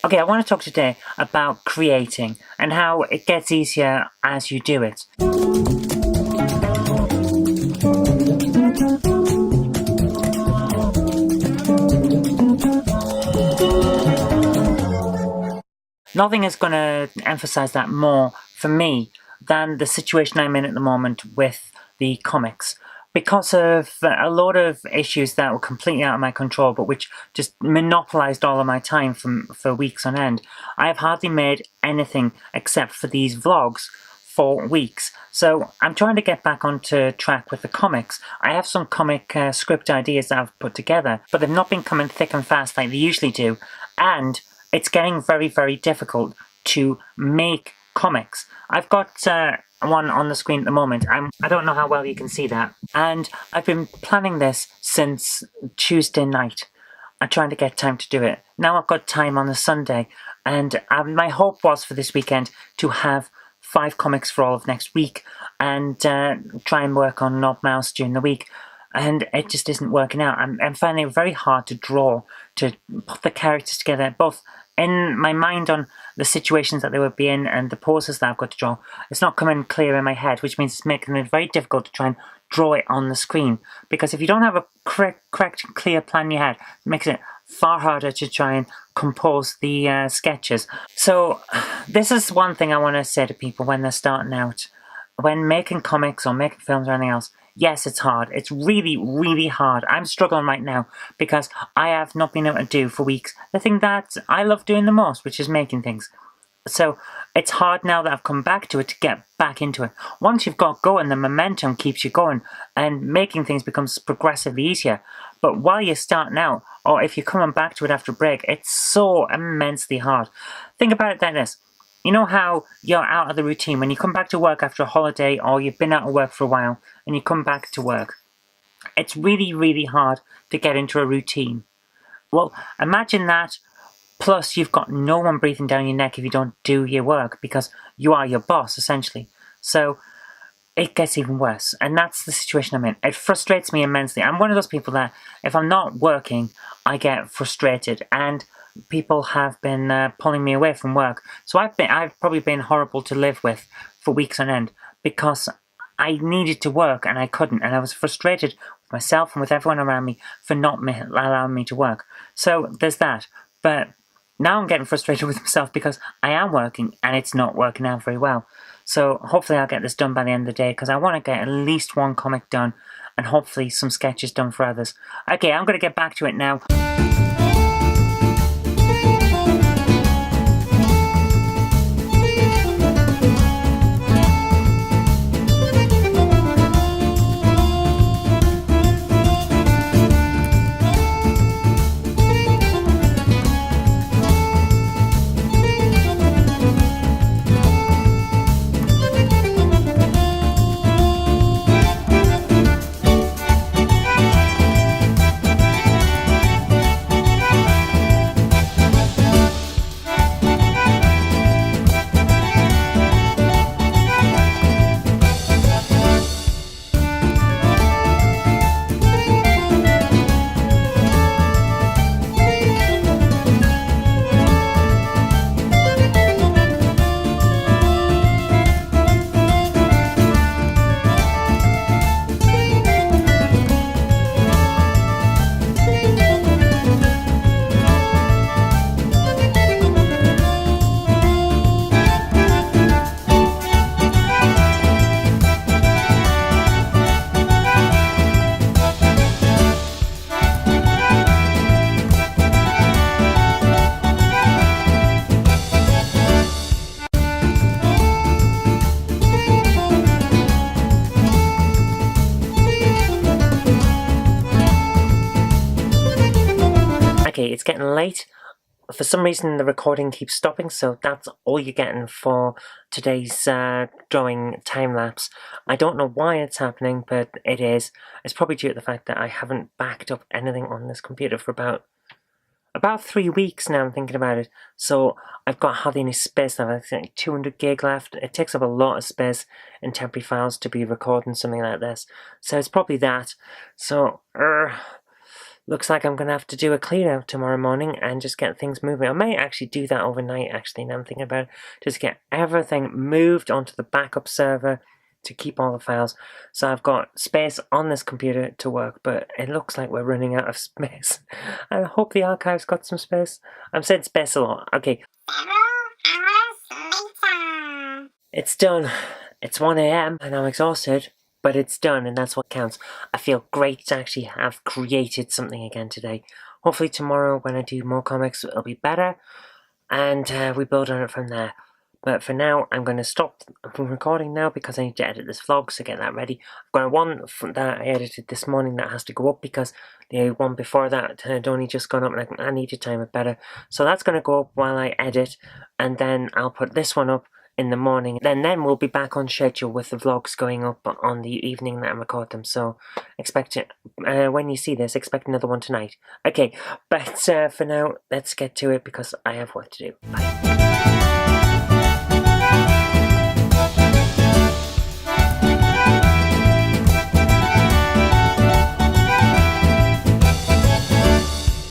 Okay, I want to talk today about creating and how it gets easier as you do it. Nothing is going to emphasize that more for me than the situation I'm in at the moment with the comics. Because of a lot of issues that were completely out of my control, but which just monopolized all of my time for weeks on end, I have hardly made anything except for these vlogs for weeks. So I'm trying to get back onto track with the comics. I have some comic script ideas that I've put together, but they've not been coming thick and fast like they usually do. And it's getting very, very difficult to make comics. I've got one on the screen at the moment. I don't know how well you can see that. And I've been planning this since Tuesday night. I'm trying to get time to do it. Now I've got time on a Sunday. And my hope was for this weekend to have 5 comics for all of next week and try and work on Knob Mouse during the week. And it just isn't working out. I'm finding it very hard to draw, to put the characters together, both in my mind on the situations that they would be in and the poses that I've got to draw. It's not coming clear in my head, which means it's making it very difficult to try and draw it on the screen. Because if you don't have a correct clear plan in your head, it makes it far harder to try and compose the sketches. So this is one thing I want to say to people when they're starting out. When making comics or making films or anything else, yes, it's hard. It's really, really hard. I'm struggling right now because I have not been able to do for weeks the thing that I love doing the most, which is making things. So it's hard now that I've come back to it to get back into it. Once you've got going, the momentum keeps you going and making things becomes progressively easier. But while you're starting out, or if you're coming back to it after a break, it's so immensely hard. Think about it like this. You know how you're out of the routine when you come back to work after a holiday or you've been out of work for a while and you come back to work. It's really, really hard to get into a routine. Well, imagine that, plus you've got no one breathing down your neck if you don't do your work because you are your boss, essentially. So it gets even worse, and that's the situation I'm in. It frustrates me immensely. I'm one of those people that if I'm not working, I get frustrated, and people have been pulling me away from work. So I've probably been horrible to live with for weeks on end because I needed to work and I couldn't, and I was frustrated with myself and with everyone around me for not allowing me to work. So there's that. But now I'm getting frustrated with myself because I am working and it's not working out very well. So hopefully I'll get this done by the end of the day because I want to get at least one comic done and hopefully some sketches done for others. Okay, I'm going to get back to it now. Okay, it's getting late. For some reason the recording keeps stopping, so that's all you're getting for today's drawing time-lapse. I don't know why it's happening, but it is. It's probably due to the fact that I haven't backed up anything on this computer for about 3 weeks now. I'm thinking about it. So I've got hardly any space left. I think 200 gig left. It takes up a lot of space in temporary files to be recording something like this. So it's probably that. So, looks like I'm going to have to do a clean out tomorrow morning and just get things moving. I may actually do that overnight, actually, now I'm thinking about it. Just get everything moved onto the backup server to keep all the files. So I've got space on this computer to work, but it looks like we're running out of space. I hope the archive's got some space. I'm saying space a lot. Okay. It's done. It's 1 a.m. and I'm exhausted, but it's done and that's what counts. I feel great to actually have created something again today. Hopefully tomorrow when I do more comics it'll be better and we build on it from there. But for now, I'm going to stop recording now because I need to edit this vlog, so get that ready. I've got one that I edited this morning that has to go up because the one before that had only just gone up and I need to time it better. So that's going to go up while I edit, and then I'll put this one up in the morning. Then we'll be back on schedule with the vlogs going up on the evening that I record them. So expect it, when you see this, expect another one tonight. Okay, but for now, let's get to it because I have work to do. Bye.